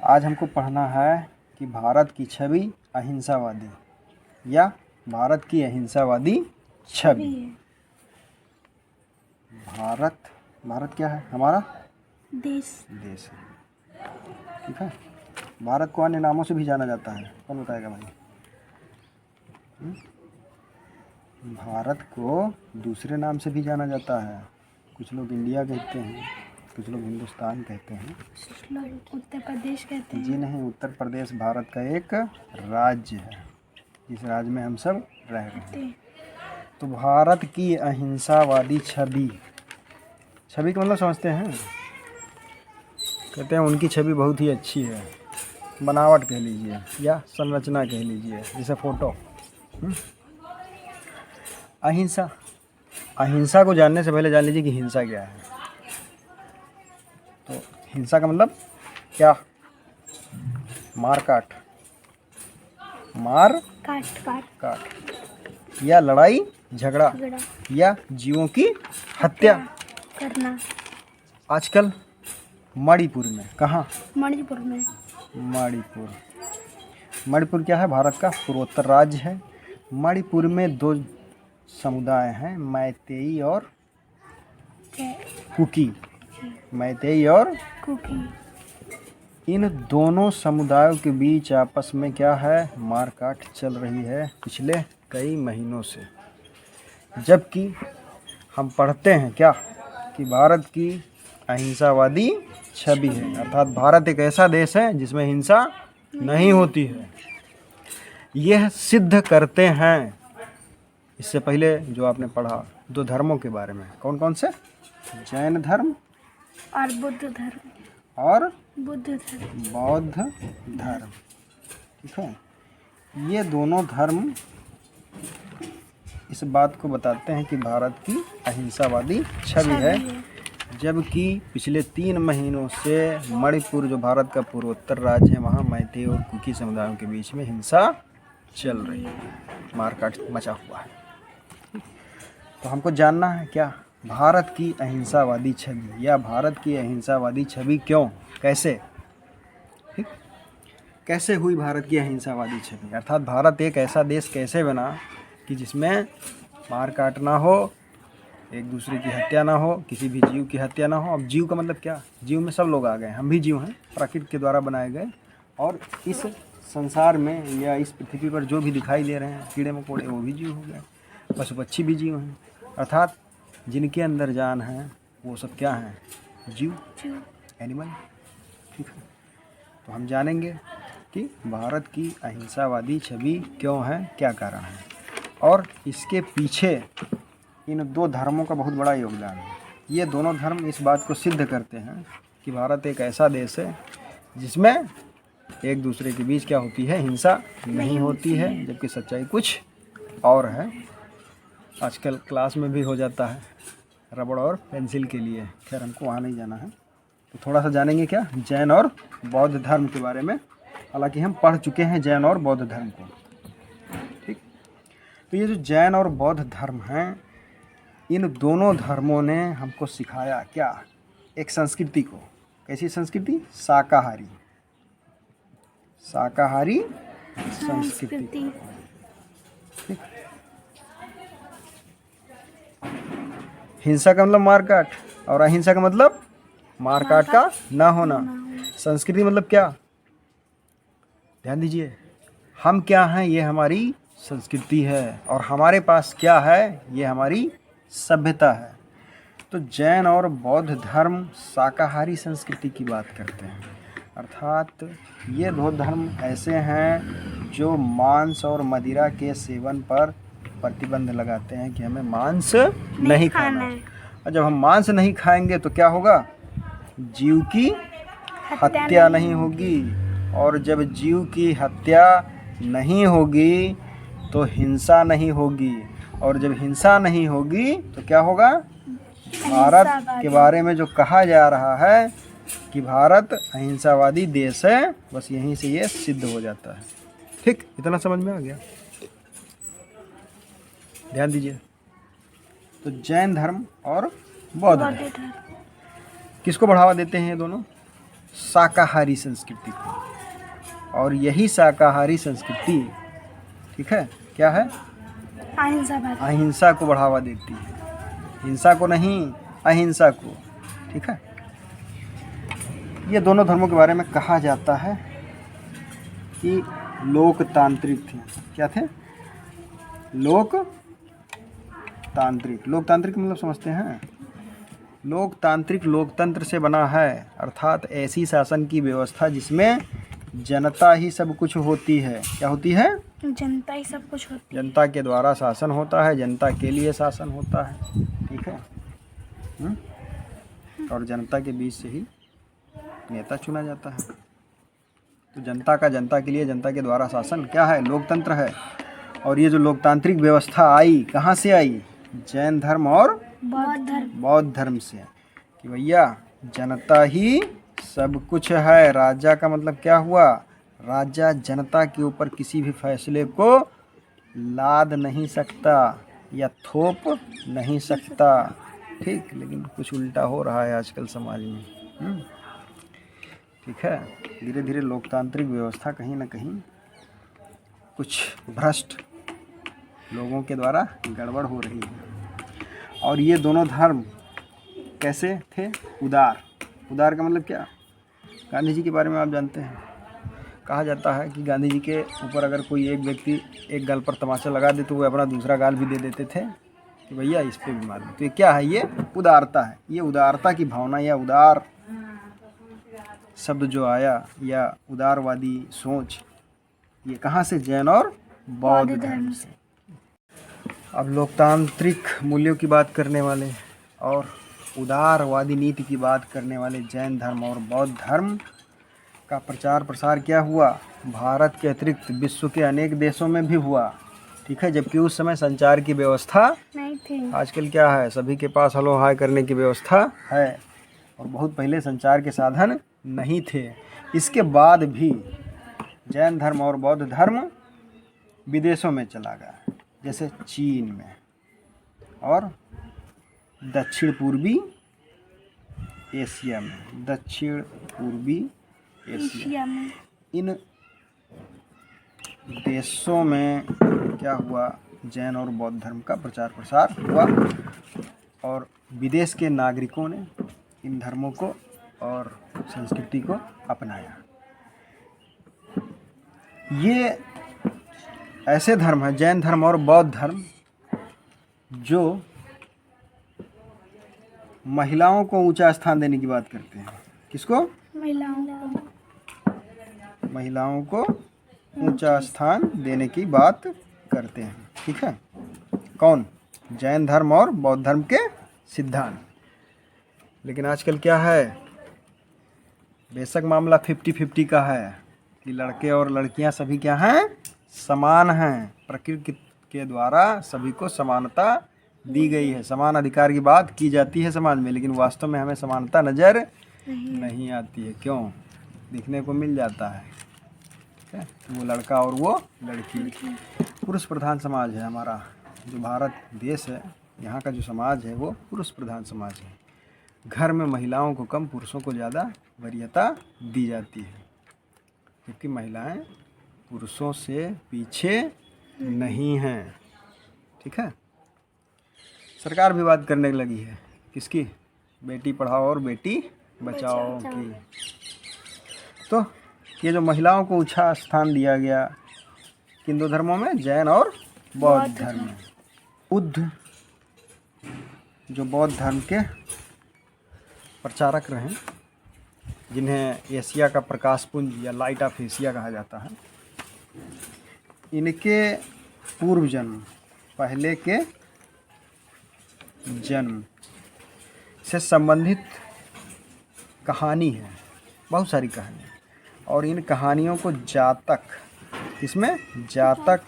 आज हमको पढ़ना है कि भारत की छवि अहिंसावादी या भारत की अहिंसावादी छवि। भारत क्या है? हमारा देश है। ठीक है। भारत को अन्य नामों से भी जाना जाता है। कौन बताएगा भाई? भारत को दूसरे नाम से भी जाना जाता है। कुछ लोग इंडिया कहते हैं, कुछ लोग हिंदुस्तान कहते हैं, कुछ लोग उत्तर प्रदेश कहते हैं। जी नहीं, उत्तर प्रदेश भारत का एक राज्य है जिस राज्य में हम सब रह रहे हैं। तो भारत की अहिंसावादी छवि का मतलब समझते हैं? कहते हैं उनकी छवि बहुत ही अच्छी है, बनावट कह लीजिए या संरचना कह लीजिए, जैसे फोटो। अहिंसा को जानने से पहले जान लीजिए कि हिंसा क्या है। तो हिंसा का मतलब क्या? मार काट या लड़ाई झगड़ा या जीवों की हत्या करना। आजकल मणिपुर में, कहाँ? मणिपुर में। मणिपुर क्या है? भारत का पूर्वोत्तर राज्य है। मणिपुर में दो समुदाय हैं, मैतेई और कुकी। इन दोनों समुदायों के बीच आपस में क्या है? मारकाट चल रही है पिछले कई महीनों से। जबकि हम पढ़ते हैं क्या कि भारत की अहिंसावादी छवि है, अर्थात भारत एक ऐसा देश है जिसमें हिंसा नहीं होती है। यह सिद्ध करते हैं, इससे पहले जो आपने पढ़ा दो धर्मों के बारे में, कौन कौन से? जैन धर्म और बौद्ध धर्म। बौद्ध धर्म। ठीक है। ये दोनों धर्म इस बात को बताते हैं कि भारत की अहिंसावादी छवि है। जबकि पिछले 3 महीनों से मणिपुर जो भारत का पूर्वोत्तर राज्य है, वहाँ मैतेई और कुकी समुदायों के बीच में हिंसा चल रही है, मारकाट मचा हुआ है। तो हमको जानना है क्या? भारत की अहिंसावादी छवि या भारत की अहिंसावादी छवि क्यों, कैसे? ठीक, कैसे हुई भारत की अहिंसावादी छवि? अर्थात भारत एक ऐसा देश कैसे बना कि जिसमें मार काट ना हो, एक दूसरे की हत्या ना हो, किसी भी जीव की हत्या ना हो। अब जीव का मतलब क्या? जीव में सब लोग आ गए, हम भी जीव हैं, प्रकृति के द्वारा बनाए गए। और इस संसार में या इस पृथ्वी पर जो भी दिखाई दे रहे हैं कीड़े मकोड़े, वो भी जीव हो गए, पशु पक्षी भी जीव हैं। अर्थात जिनके अंदर जान है वो सब क्या हैं? जीव, एनिमल। ठीक है। तो हम जानेंगे कि भारत की अहिंसावादी छवि क्यों है, क्या कारण है, और इसके पीछे इन दो धर्मों का बहुत बड़ा योगदान है। ये दोनों धर्म इस बात को सिद्ध करते हैं कि भारत एक ऐसा देश है जिसमें एक दूसरे के बीच क्या होती है? हिंसा नहीं होती है, जबकि सच्चाई कुछ और है। आजकल क्लास में भी हो जाता है रबड़ और पेंसिल के लिए। खैर हमको वहाँ नहीं जाना है। तो थोड़ा सा जानेंगे क्या जैन और बौद्ध धर्म के बारे में। हालांकि हम पढ़ चुके हैं जैन और बौद्ध धर्म को। ठीक। तो ये जो जैन और बौद्ध धर्म हैं, इन दोनों धर्मों ने हमको सिखाया क्या? एक संस्कृति को। कैसी संस्कृति? शाकाहारी संस्कृति। ठीक। हिंसा का मतलब मारकाट और अहिंसा का मतलब मारकाट का ना होना। संस्कृति मतलब क्या? ध्यान दीजिए, हम क्या हैं ये हमारी संस्कृति है, और हमारे पास क्या है ये हमारी सभ्यता है। तो जैन और बौद्ध धर्म शाकाहारी संस्कृति की बात करते हैं। अर्थात ये दो धर्म ऐसे हैं जो मांस और मदिरा के सेवन पर प्रतिबंध लगाते हैं कि हमें मांस नहीं खाना है। और जब हम मांस नहीं खाएंगे तो क्या होगा? जीव की हत्या नहीं होगी, और जब जीव की हत्या नहीं होगी तो हिंसा नहीं होगी, और जब हिंसा नहीं होगी तो क्या होगा? भारत के बारे में जो कहा जा रहा है कि भारत अहिंसावादी देश है, बस यहीं से ये सिद्ध हो जाता है। ठीक, इतना समझ में आ गया? ध्यान दीजिए। तो जैन धर्म और बौद्ध धर्म किसको बढ़ावा देते हैं? ये दोनों शाकाहारी संस्कृति को। और यही शाकाहारी संस्कृति, ठीक है, क्या है, अहिंसावाद। अहिंसा को बढ़ावा देती है, हिंसा को नहीं, अहिंसा को, ठीक है। ये दोनों धर्मों के बारे में कहा जाता है कि लोकतांत्रिक थे। क्या थे? लोकतांत्रिक। लोकतांत्रिक मतलब समझते हैं? लोकतांत्रिक लोकतंत्र से बना है, अर्थात ऐसी शासन की व्यवस्था जिसमें जनता ही सब कुछ होती है। क्या होती है? जनता ही सब कुछ होती जनता के द्वारा शासन होता है, जनता के लिए शासन होता है, ठीक है। और जनता के बीच से ही नेता चुना जाता है। तो जनता का जनता के लिए, जनता के द्वारा शासन क्या है? लोकतंत्र है। और ये जो लोकतांत्रिक व्यवस्था आई, कहाँ से आई? जैन धर्म और बौद्ध धर्म से, कि भैया जनता ही सब कुछ है। राजा का मतलब क्या हुआ? राजा जनता के ऊपर किसी भी फैसले को लाद नहीं सकता या थोप नहीं सकता, ठीक। लेकिन कुछ उल्टा हो रहा है आजकल समाज में, ठीक है। धीरे धीरे लोकतांत्रिक व्यवस्था कहीं ना कहीं कुछ भ्रष्ट लोगों के द्वारा गड़बड़ हो रही है। और ये दोनों धर्म कैसे थे? उदार। उदार का मतलब क्या? गांधी जी के बारे में आप जानते हैं, कहा जाता है कि गांधी जी के ऊपर अगर कोई एक व्यक्ति एक गाल पर तमाचा लगा दे तो वो अपना दूसरा गाल भी दे देते थे कि भैया इस पे भी मार दो। तो ये क्या है? ये उदारता है। ये उदारता की भावना या उदार शब्द जो आया या उदारवादी सोच, ये कहाँ से? जैन और बौद्ध धर्म से। अब लोकतांत्रिक मूल्यों की बात करने वाले और उदारवादी नीति की बात करने वाले जैन धर्म और बौद्ध धर्म का प्रचार प्रसार क्या हुआ? भारत के अतिरिक्त विश्व के अनेक देशों में भी हुआ, ठीक है। जबकि उस समय संचार की व्यवस्था नहीं थी। आजकल क्या है? सभी के पास हलो हाय करने की व्यवस्था है, और बहुत पहले संचार के साधन नहीं थे। इसके बाद भी जैन धर्म और बौद्ध धर्म विदेशों में चला गया, जैसे चीन में और दक्षिण पूर्वी एशिया में। दक्षिण पूर्वी एशिया में इन देशों में क्या हुआ? जैन और बौद्ध धर्म का प्रचार प्रसार हुआ और विदेश के नागरिकों ने इन धर्मों को और संस्कृति को अपनाया। ये ऐसे धर्म हैं, जैन धर्म और बौद्ध धर्म, जो महिलाओं को ऊंचा स्थान देने की बात करते हैं। किसको? महिलाओं को ऊंचा स्थान देने की बात करते हैं, ठीक है। कौन? जैन धर्म और बौद्ध धर्म के सिद्धांत। लेकिन आजकल क्या है? बेशक मामला 50-50 का है कि लड़के और लड़कियां सभी क्या हैं? समान हैं। प्रकृति के द्वारा सभी को समानता दी गई है, समान अधिकार की बात की जाती है समाज में, लेकिन वास्तव में हमें समानता नज़र नहीं आती है। क्यों? दिखने को मिल जाता है, ठीक है, वो लड़का और वो लड़की। पुरुष प्रधान समाज है हमारा जो भारत देश है, यहाँ का जो समाज है वो पुरुष प्रधान समाज है। घर में महिलाओं को कम, पुरुषों को ज़्यादा वरीयता दी जाती है, क्योंकि महिलाएं पुरुषों से पीछे नहीं हैं, ठीक है। सरकार भी बात करने लगी है, किसकी? बेटी पढ़ाओ और बेटी बचाओ की। तो ये जो महिलाओं को ऊंचा स्थान दिया गया किन दो धर्मों में? जैन और बौद्ध धर्म में। बुद्ध जो बौद्ध धर्म के प्रचारक रहे, जिन्हें एशिया का प्रकाश पुंज या लाइट ऑफ एशिया कहा जाता है, इनके पूर्व जन्म, पहले के जन्म से संबंधित कहानी है, बहुत सारी कहानी, और इन कहानियों को जातक, इसमें जातक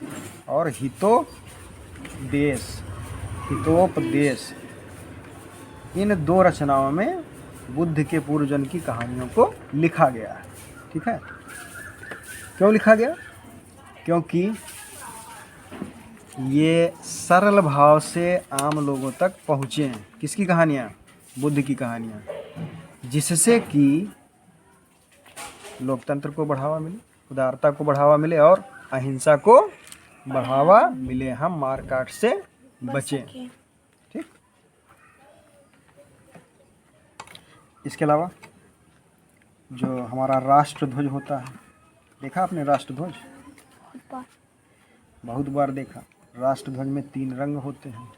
और हितोपदेश, इन दो रचनाओं में बुद्ध के पूर्व जन्म की कहानियों को लिखा गया है, ठीक है। क्यों लिखा गया? क्योंकि ये सरल भाव से आम लोगों तक पहुँचे। किसकी कहानियाँ? बुद्ध की कहानियाँ, जिससे कि लोकतंत्र को बढ़ावा मिले, उदारता को बढ़ावा मिले और अहिंसा को बढ़ावा मिले, हम मार काट से बचें। सके। ठीक। इसके अलावा जो हमारा राष्ट्र ध्वज होता है, देखा आपने राष्ट्र ध्वज? बहुत बार। बहुत बार देखा। राष्ट्र ध्वज में 3 रंग होते हैं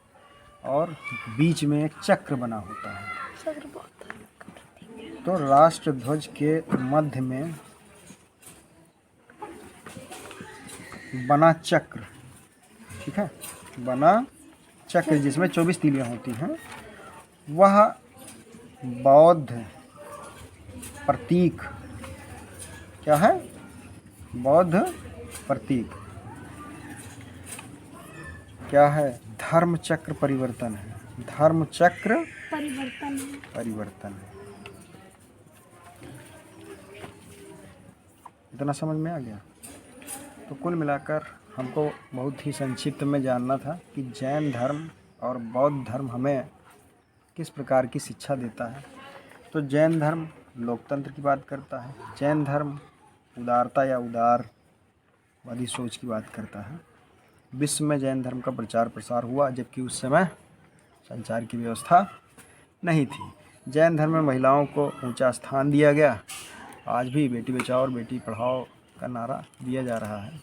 और बीच में एक चक्र बना होता है। चक्र बहुत। तो राष्ट्र ध्वज के मध्य में बना चक्र, ठीक है, बना चक्र जिसमें 24 तीलियां होती हैं, वह बौद्ध प्रतीक क्या है? बौद्ध प्रतीक क्या है? धर्म चक्र परिवर्तन है। धर्म चक्र परिवर्तन है। परिवर्तन है। इतना समझ में आ गया? तो कुल मिलाकर हमको बहुत ही संक्षिप्त में जानना था कि जैन धर्म और बौद्ध धर्म हमें किस प्रकार की शिक्षा देता है। तो जैन धर्म लोकतंत्र की बात करता है, जैन धर्म उदारता या उदारवादी सोच की बात करता है। विश्व में जैन धर्म का प्रचार प्रसार हुआ जबकि उस समय संचार की व्यवस्था नहीं थी। जैन धर्म में महिलाओं को ऊंचा स्थान दिया गया। आज भी बेटी बचाओ और बेटी पढ़ाओ का नारा दिया जा रहा है।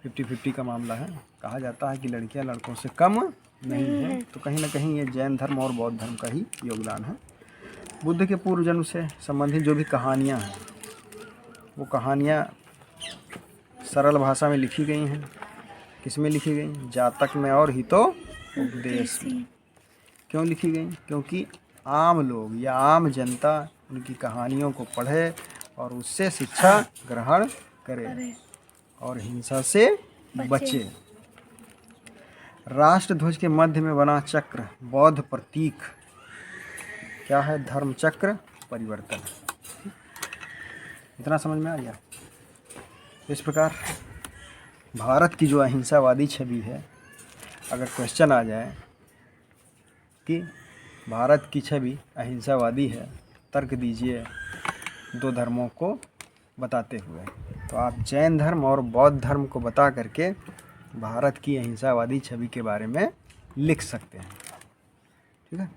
50-50 का मामला है। कहा जाता है कि लड़कियां लड़कों से कम नहीं है। तो कहीं ना कहीं ये जैन धर्म और बौद्ध धर्म का ही योगदान है। बुद्ध के पूर्व जन्म से संबंधित जो भी कहानियाँ हैं, वो कहानियाँ सरल भाषा में लिखी गई हैं। किस में लिखी गई? जातक में और हितोपदेश में। क्यों लिखी गई? क्योंकि आम लोग या आम जनता उनकी कहानियों को पढ़े और उससे शिक्षा ग्रहण करे और हिंसा से बचे। राष्ट्र ध्वज के मध्य में बना चक्र बौद्ध प्रतीक क्या है? धर्म चक्र परिवर्तन। इतना समझ में आ गया? इस प्रकार भारत की जो अहिंसावादी छवि है, अगर क्वेश्चन आ जाए कि भारत की छवि अहिंसावादी है, तर्क दीजिए 2 धर्मों को बताते हुए, तो आप जैन धर्म और बौद्ध धर्म को बता करके भारत की अहिंसावादी छवि के बारे में लिख सकते हैं। ठीक है।